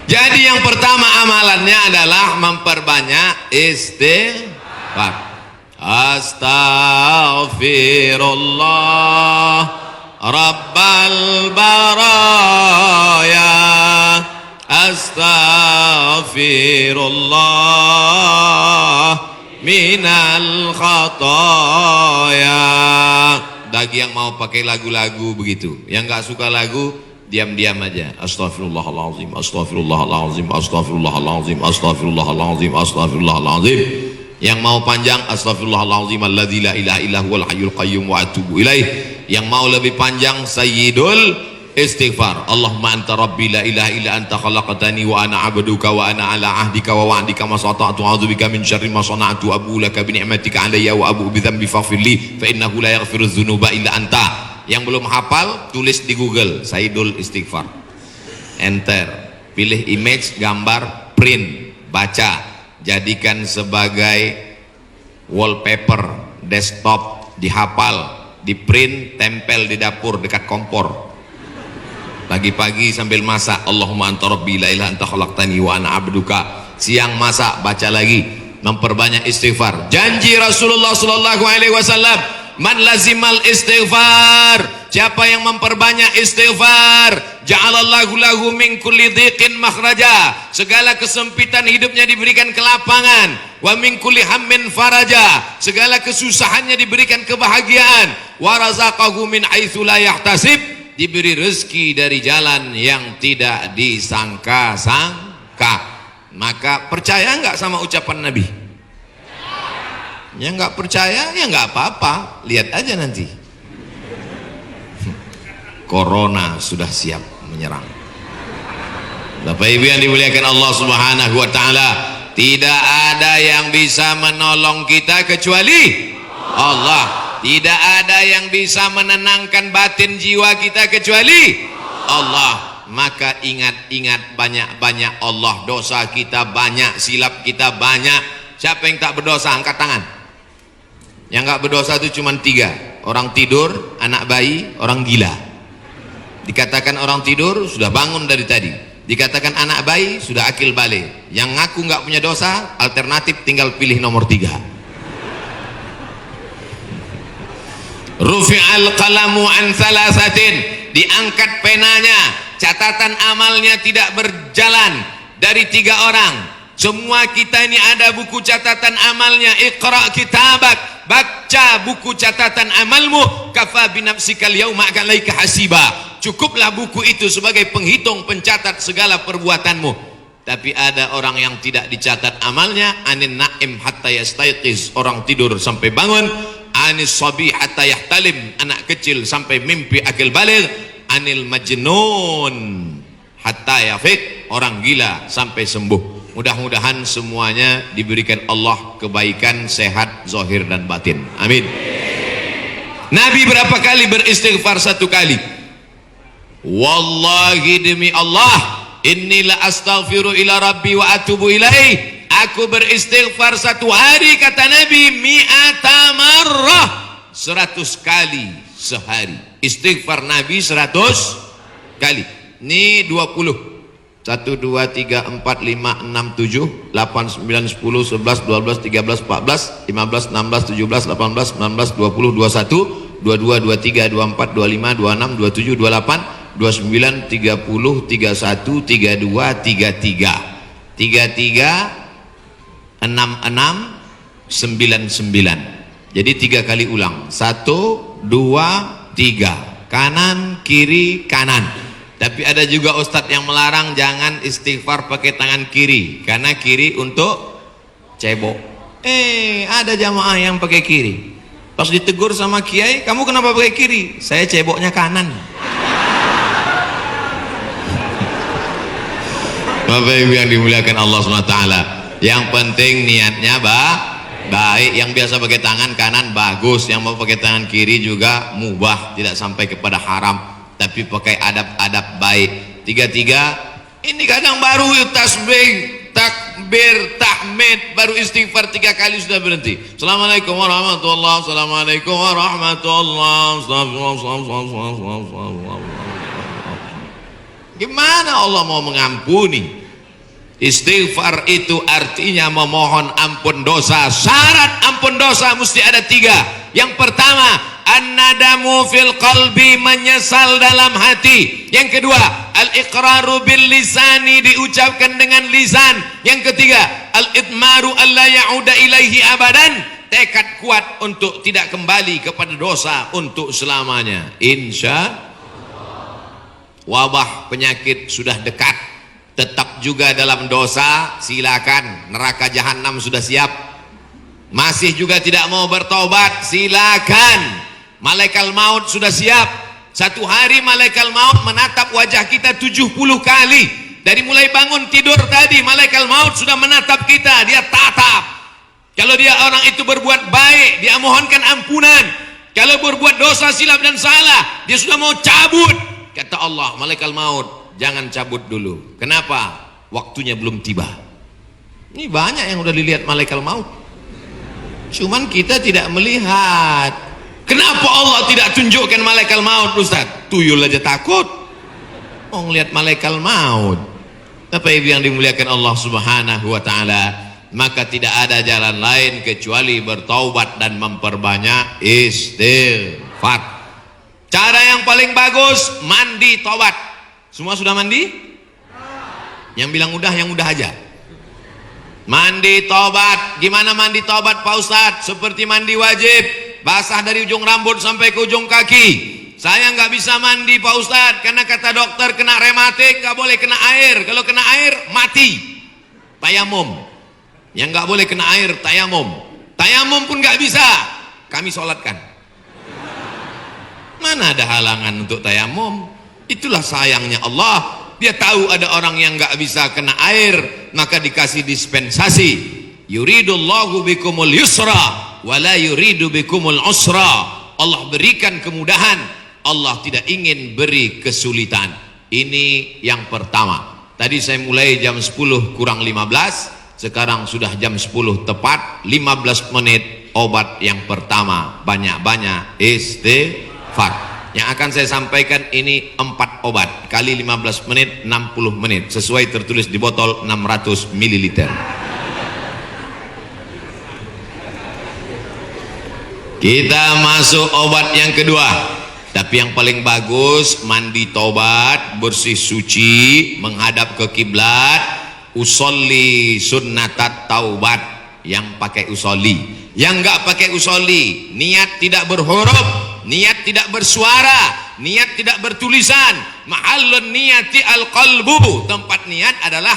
Jadi yang pertama amalannya adalah memperbanyak istighfar. Astaghfirullah Rabbal baraya, astaghfirullah minal khataya. Bagi yang mau pakai lagu-lagu begitu, yang nggak suka lagu diam-diam aja. Astaghfirullahaladzim, astaghfirullahaladzim, astaghfirullahaladzim, astaghfirullahaladzim, astaghfirullahaladzim. Yang mau panjang, astaghfirullahaladzim alladzi la ilaha illa huwal hayyul qayyum wa atubu ilaih. Yang mau lebih panjang, sayyidul istighfar. Allahumma anta rabbi la ilaha illa anta khalaqtani wa ana abduka wa ana ala ahdika wa wa'dika ma sata'tu a'udzubika min syarri ma sana'tu abu laka bi ni'matika alayya wa abu bi dzambi faghfirli fa innahu la yaghfiru dzunuba illa anta. Yang belum hafal, tulis di Google sayyidul istighfar, enter, pilih image, gambar, print, baca, jadikan sebagai wallpaper desktop, dihafal, di print, tempel di dapur dekat kompor. Pagi-pagi sambil masak, Allahumma anta rabbi la ilaha anta khalaqtani wa ana abduka. Siang masak, baca lagi, memperbanyak istighfar. Janji Rasulullah sallallahu alaihi wasallam, man lazimal istighfar, siapa yang memperbanyak istighfar, ja'alallahu lahu min kulli dhiqin makhraja, segala kesempitan hidupnya diberikan kelapangan, wa min kulli hammin faraja, segala kesusahannya diberikan kebahagiaan, wa razaqahu min haitsu la yahtasib, diberi rezeki dari jalan yang tidak disangka-sangka. Maka percaya enggak sama ucapan Nabi? Yang nggak percaya ya nggak apa-apa, lihat aja nanti. Corona sudah siap menyerang. Bapak Ibu yang dimuliakan Allah Subhanahu wa taala, tidak ada yang bisa menolong kita kecuali Allah. Tidak ada yang bisa menenangkan batin jiwa kita kecuali Allah. Maka ingat-ingat banyak-banyak Allah. Dosa kita banyak, silap kita banyak. Siapa yang tak berdosa angkat tangan. Yang nggak berdosa itu cuma 3: orang tidur, anak bayi, orang gila. Dikatakan orang tidur sudah bangun dari tadi, dikatakan anak bayi sudah akil balik. Yang ngaku nggak punya dosa, alternatif tinggal pilih nomor 3. Rufi'al qalamu an thalathatin, diangkat penanya, catatan amalnya tidak berjalan dari 3 orang. Semua kita ini ada buku catatan amalnya. Iqra kitabak, baca buku catatan amalmu, kafa binafsikal yauma alaika hasiba. Cukuplah buku itu sebagai penghitung, pencatat segala perbuatanmu. Tapi ada orang yang tidak dicatat amalnya. Anin naim hatta yastayqiz, orang tidur sampai bangun. Anis sabi hatta yahtalim, anak kecil sampai mimpi akil baligh. Anil majnun hatta yafiq, orang gila sampai sembuh. Mudah-mudahan semuanya diberikan Allah kebaikan, sehat, zahir dan batin. Amin. Nabi berapa kali beristighfar? 1 kali. Wallahi demi Allah, inni la astaghfiru ila rabbi wa atubu ilaih. Aku beristighfar 1 hari, kata Nabi, mi'ata marrah, 100 kali sehari. Istighfar Nabi 100 kali. Ini 20. 1, 2, 3, 4, 5, 6, 7, 8, 9, 10, 11, 12, 13, 14, 15, 16, 17, 18, 19, 20, 21, 22, 23, 24, 25, 26, 27, 28, 29, 30, 31, 32, 33, 33, 66, 99. Jadi 3 kali ulang. 1, 2, 3. Kanan, kiri, kanan. Tapi ada juga ustadz yang melarang jangan istighfar pakai tangan kiri, karena kiri untuk cebok. Ada jamaah yang pakai kiri. Pas ditegur sama kiai, kamu kenapa pakai kiri? Saya ceboknya kanan. Bapak Ibu yang dimuliakan Allah SWT, yang penting niatnya baik. Yang biasa pakai tangan kanan bagus, yang mau pakai tangan kiri juga mubah, tidak sampai kepada haram, tapi pakai adab-adab baik. 3, ini kadang baru tasbih, takbir, tahmid, baru istighfar 3 kali sudah berhenti. Assalamualaikum warahmatullahi wabarakatuh. Assalamualaikum warahmatullahi wabarakatuh. Gimana Allah mau mengampuni? Istighfar itu artinya memohon ampun dosa. Syarat ampun dosa mesti ada 3. Yang pertama, an-nadamu fil qalbi, menyesal dalam hati. Yang kedua, al-iqraru bil lisani, diucapkan dengan lisan. Yang ketiga, al-idmaru alla ya'uda ilaihi abadan, tekad kuat untuk tidak kembali kepada dosa untuk selamanya. Insya wabah penyakit sudah dekat, tetap juga dalam dosa, silakan, neraka jahanam sudah siap. Masih juga tidak mau bertobat, silakan, malaikat maut sudah siap. Satu hari malaikat maut menatap wajah kita 70 kali. Dari mulai bangun tidur tadi, malaikat maut sudah menatap kita, dia tatap. Kalau dia orang itu berbuat baik, dia mohonkan ampunan. Kalau berbuat dosa, silap dan salah, dia sudah mau cabut. Kata Allah, malaikat maut, jangan cabut dulu. Kenapa? Waktunya belum tiba. Ini banyak yang udah dilihat malaikat maut, cuman kita tidak melihat. Kenapa Allah tidak tunjukkan malaikat maut, Ustaz? Tuyul aja takut mau ngelihat malaikat maut. Apa itu yang dimuliakan Allah Subhanahu wa ta'ala? Maka tidak ada jalan lain kecuali bertaubat dan memperbanyak istighfar. Cara yang paling bagus, mandi taubat. Semua sudah mandi? Yang bilang udah, yang udah aja. Mandi taubat. Gimana mandi taubat Pak Ustadz? Seperti mandi wajib, basah dari ujung rambut sampai ke ujung kaki. Saya nggak bisa mandi Pak Ustadz, karena kata dokter kena rematik, nggak boleh kena air. Kalau kena air mati. Tayamum. Yang nggak boleh kena air tayamum. Tayamum pun nggak bisa, kami sholatkan. Mana ada halangan untuk tayamum? Itulah sayangnya Allah. Dia tahu ada orang yang nggak bisa kena air, maka dikasih dispensasi. Yuridullahu bikumul yusra wala yuridu bikumul usra. Allah berikan kemudahan, Allah tidak ingin beri kesulitan. Ini yang pertama. Tadi saya mulai jam 10 kurang 15, sekarang sudah jam 10 tepat, 15 menit obat yang pertama. Banyak-banyak istighfar. Yang akan saya sampaikan ini 4 obat kali 15 menit, 60 menit, sesuai tertulis di botol 600 ml. Kita masuk obat yang kedua. Tapi yang paling bagus, mandi taubat, bersih suci, menghadap ke kiblat, usolli sunnatat taubat. Yang pakai usolli. Yang enggak pakai usolli, niat tidak berhuruf, niat tidak bersuara, niat tidak bertulisan. Ma'allun niyati al-qalbu, tempat niat adalah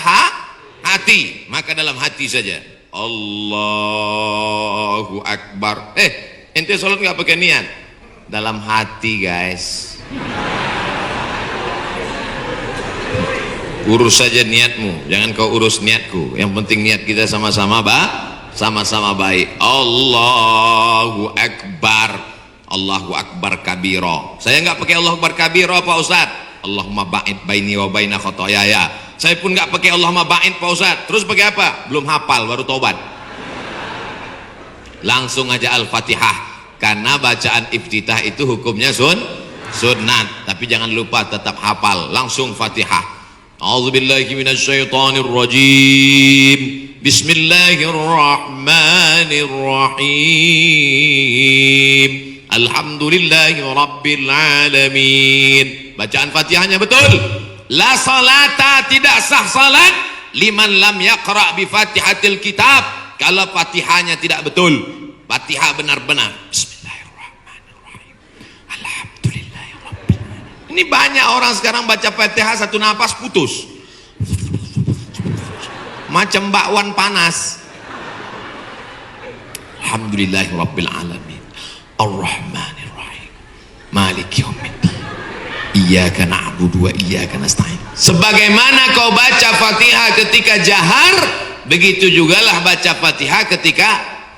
hati. Maka dalam hati saja, Allahu Akbar. Ente sholat nggak pakai niat? Dalam hati guys. Urus saja niatmu, jangan kau urus niatku. Yang penting niat kita sama-sama sama-sama baik. Allahu Akbar. Allahu Akbar kabiro. Saya nggak pakai Allahu Akbar kabiro Pak Ustaz. Allahumma ba'id baini wa baina khotoyaya. Saya pun nggak pakai Allahumma ba'id Pak Ustaz. Terus pakai apa? Belum hafal, baru tobat. Langsung aja Al-Fatihah. Karena bacaan iftitah itu hukumnya sunnat. Tapi jangan lupa tetap hafal. Langsung Fatihah. A'udzubillahi minasyaitonir rajim. Bismillahirrahmanirrahim. Alhamdulillahi rabbil alamin. Bacaan Fatihahnya betul. La salata, tidak sah salat liman lam yaqra bi Fatihatil kitab. Kalau Fatihahnya tidak betul. Fatihah benar-benar. Bismillahirrahmanirrahim. Alhamdulillahi rabbil alamin. Ini banyak orang sekarang baca Fatihah satu napas putus. Macam bakwan panas. Alhamdulillahi rabbil alamin. Ar-Rahmanir-Rahim. Maliki yaumiddin. Iyyaka na'budu wa iyyaka nasta'in. Sebagaimana kau baca Fatihah ketika jahar, begitu jugalah baca Fatihah ketika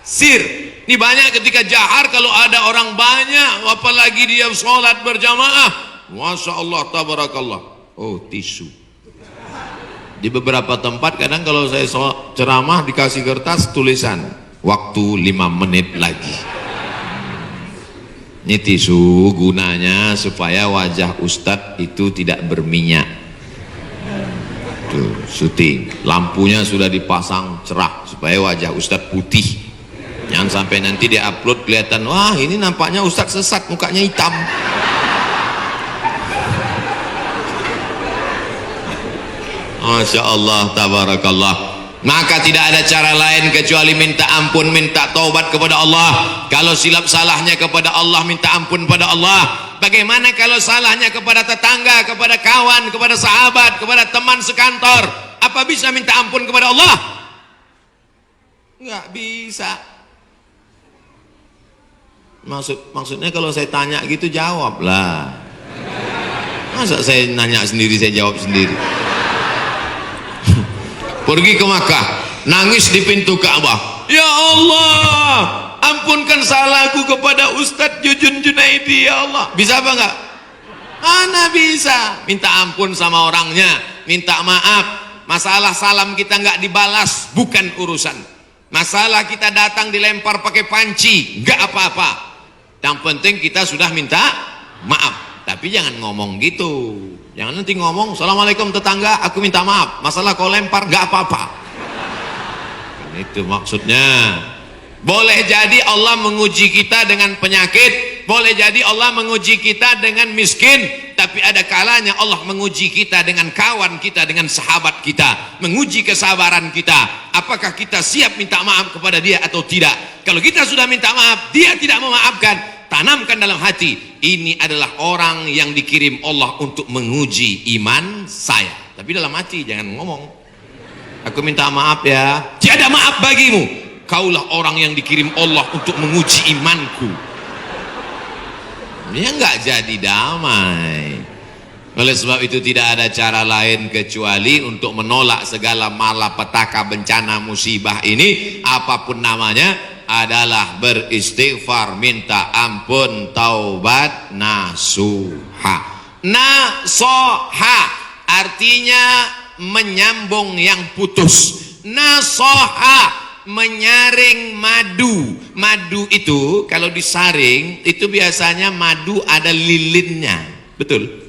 sir. Ini banyak ketika jahar, kalau ada orang banyak, apalagi dia sholat berjamaah, Masya Allah, tabarakallah. Oh, tisu. Di beberapa tempat kadang kalau saya ceramah dikasih kertas tulisan waktu 5 menit lagi. Ini tisu gunanya supaya wajah ustadz itu tidak berminyak. Tuh, syuting. Lampunya sudah dipasang cerah supaya wajah Ustadz putih. Jangan sampai nanti dia upload kelihatan, wah ini nampaknya Ustadz sesat, mukanya hitam. Masya Allah, tabarakallah. Maka tidak ada cara lain kecuali minta ampun, minta taubat kepada Allah. Kalau silap salahnya kepada Allah, minta ampun pada Allah. Bagaimana kalau salahnya kepada tetangga, kepada kawan, kepada sahabat, kepada teman sekantor? Apa bisa minta ampun kepada Allah? Nggak bisa. Maksudnya kalau saya tanya gitu jawablah. Masa saya nanya sendiri, saya jawab sendiri? Pergi ke Makkah, nangis di pintu Ka'bah. Ya Allah, ampunkan salahku kepada Ustadz Jujun Junaidi, ya Allah. Bisa apa enggak? Mana bisa. Minta ampun sama orangnya, minta maaf. Masalah salam kita enggak dibalas, bukan urusan. Masalah kita datang dilempar pakai panci, enggak apa-apa. Yang penting kita sudah minta maaf. Tapi jangan ngomong gitu. Jangan nanti ngomong, assalamualaikum tetangga, aku minta maaf. Masalah kau lempar, gak apa-apa. Itu maksudnya. Boleh jadi Allah menguji kita dengan penyakit, boleh jadi Allah menguji kita dengan miskin. Tapi ada kalanya Allah menguji kita dengan kawan kita, dengan sahabat kita, menguji kesabaran kita. Apakah kita siap minta maaf kepada dia atau tidak? Kalau kita sudah minta maaf, dia tidak memaafkan, tanamkan dalam hati, ini adalah orang yang dikirim Allah untuk menguji iman saya. Tapi dalam hati jangan ngomong, aku minta maaf ya, tiada maaf bagimu, kaulah orang yang dikirim Allah untuk menguji imanku. Dia nggak jadi damai. Oleh sebab itu tidak ada cara lain kecuali untuk menolak segala malapetaka, bencana, musibah ini, apapun namanya, adalah beristighfar, minta ampun, taubat, nasuha. Nasoha artinya menyambung yang putus. Nasoha menyaring madu. Madu itu kalau disaring itu biasanya madu ada lilinnya, betul.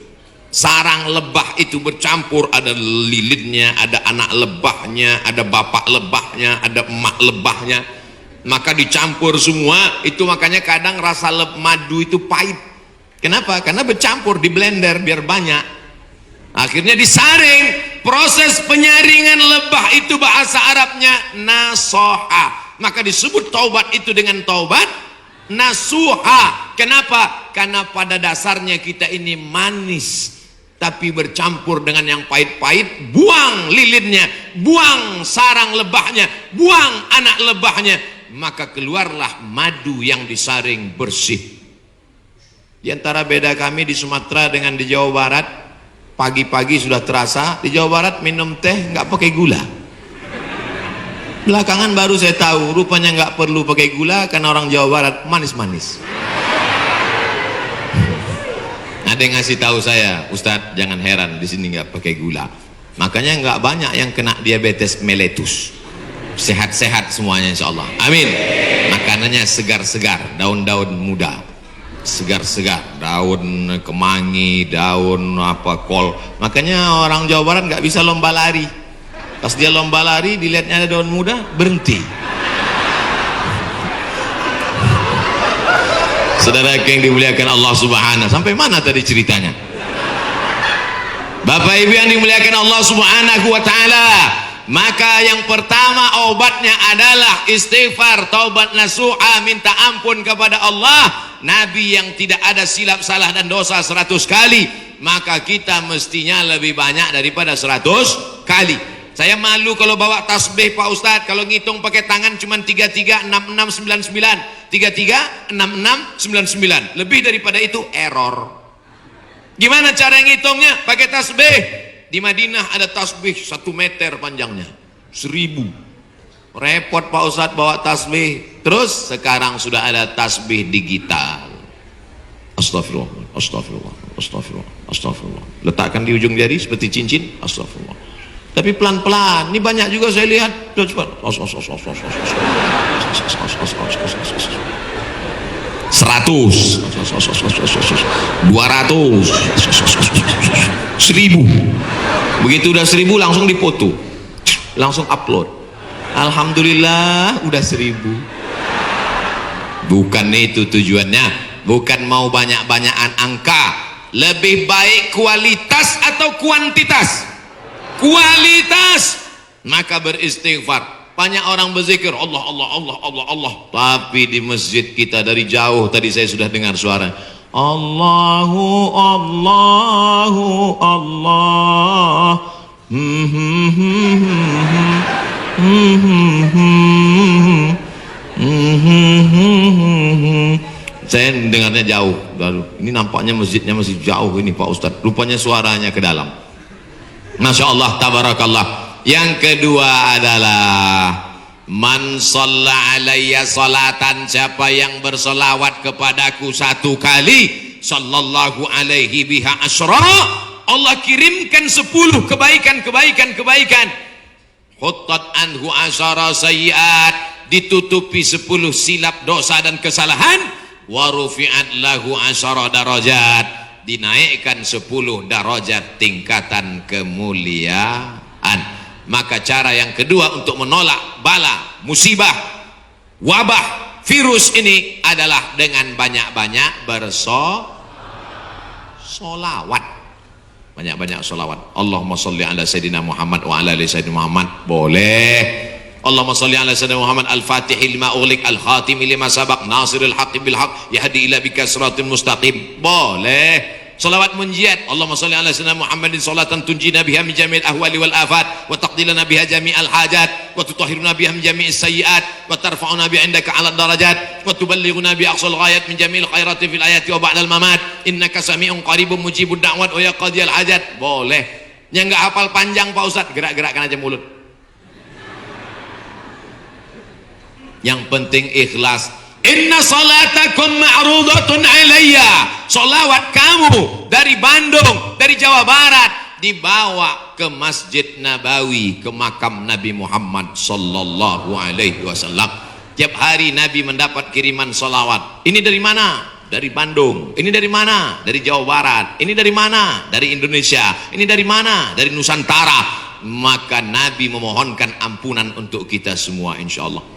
Sarang lebah itu bercampur, ada lilinnya, ada anak lebahnya, ada bapak lebahnya, ada emak lebahnya. Maka dicampur semua itu, makanya kadang rasa madu itu pahit. Kenapa? Karena bercampur, di blender biar banyak. Akhirnya disaring. Proses penyaringan lebah itu bahasa Arabnya nasoha. Maka disebut taubat itu dengan taubat nasuha. Kenapa? Karena pada dasarnya kita ini manis, tapi bercampur dengan yang pahit-pahit. Buang lilinnya, buang sarang lebahnya, buang anak lebahnya, maka keluarlah madu yang disaring bersih. Di antara beda kami di Sumatera dengan di Jawa Barat, pagi-pagi sudah terasa. Di Jawa Barat minum teh nggak pakai gula. Belakangan baru saya tahu rupanya nggak perlu pakai gula, karena orang Jawa Barat manis-manis. Ada yang ngasih tahu saya, Ustadz jangan heran di sini nggak pakai gula. Makanya nggak banyak yang kena diabetes mellitus. Sehat-sehat semuanya insya Allah. Amin. Makanannya segar-segar, daun-daun muda, segar-segar, daun kemangi, daun apa kol. Makanya orang Jawa Barat nggak bisa lomba lari. Pas dia lomba lari, dilihatnya ada daun muda, berhenti. Saudara yang dimuliakan Allah Subhanahu, sampai mana tadi ceritanya? Bapak Ibu yang dimuliakan Allah Subhanahu wa taala, maka yang pertama obatnya adalah istighfar, taubat nasuha, minta ampun kepada Allah. Nabi yang tidak ada silap salah dan dosa 100 kali, maka kita mestinya lebih banyak daripada 100 kali. Saya malu kalau bawa tasbih Pak Ustadz, kalau ngitung pakai tangan cuma 336699, 336699, lebih daripada itu error. Gimana cara ngitungnya? Pakai tasbih. Di Madinah ada tasbih 1 meter panjangnya, 1000. Repot Pak Ustadz bawa tasbih. Terus sekarang sudah ada tasbih digital. Astagfirullah, astagfirullah, astagfirullah, astagfirullah. Letakkan di ujung jari seperti cincin. Astagfirullah. Tapi pelan-pelan. Ini banyak juga saya lihat. Coba. 100, 200, 1000, 2000, Begitu udah 1000 langsung dipoto, langsung upload. Alhamdulillah udah 1000. Bukan itu tujuannya, bukan mau banyak-banyakan angka. Lebih baik kualitas atau kuantitas? Kualitas. Maka beristighfar. Banyak orang berzikir Allah Allah Allah Allah Allah, tapi di masjid kita dari jauh tadi saya sudah dengar suara Allahu Allahu Allah. Saya dengarnya jauh. Lalu ini nampaknya masjidnya masih jauh ini Pak Ustadz. Rupanya suaranya ke dalam. Masya Allah, tabarakallah. Yang kedua adalah man shalla alayya salatan, siapa yang bersolawat kepadaku 1 kali, sallallahu alaihi biha asyra, Allah kirimkan 10 kebaikan. Khuttat anhu asyara sayyiat, ditutupi 10 silap dosa dan kesalahan. Wa rufi'at lahu asyara darajat, dinaikkan 10 darajat tingkatan kemuliaan. Maka cara yang kedua untuk menolak bala, musibah, wabah, virus ini adalah dengan banyak-banyak bersolawat. Banyak-banyak solawat. Allahumma salli ala Sayyidina Muhammad wa ala ali Sayyidina Muhammad. Boleh. Allahumma salli ala Sayyidina Muhammad al-Fatih lima ughliq al-khatim lima sabaq nasiril haqqi bil haqq yahdi ila bika siratal mustaqim. Boleh. Salawat munjiat. Allahumma salli ala Sayyidina Muhammadin salatan tunjina biha min jami'il ahwali wal afat wa taqdilana biha jami'al hajat wa tutahhiruna biha min jami'is sayyiat wa tarfa'una bi 'indaka 'ala darajat wa tuballighuna bi aqsal ghayat min jami'il khairati fil ayati wa ba'dal mamat innaka sami'un qaribun mujibud da'wat wa ya qadiyal hajat. Boleh. Yang enggak hafal panjang Pak Ustaz, gerak-gerakkan aja mulut. Yang penting ikhlas. Inna salatakum ma'rudatun alayya, salawat kamu dari Bandung, dari Jawa Barat dibawa ke Masjid Nabawi, ke makam Nabi Muhammad sallallahu alaihi wasallam. Tiap hari Nabi mendapat kiriman salawat. Ini dari mana? Dari Bandung. Ini dari mana? Dari Jawa Barat. Ini dari mana? Dari Indonesia. Ini dari mana? Dari Nusantara. Maka Nabi memohonkan ampunan untuk kita semua insyaallah.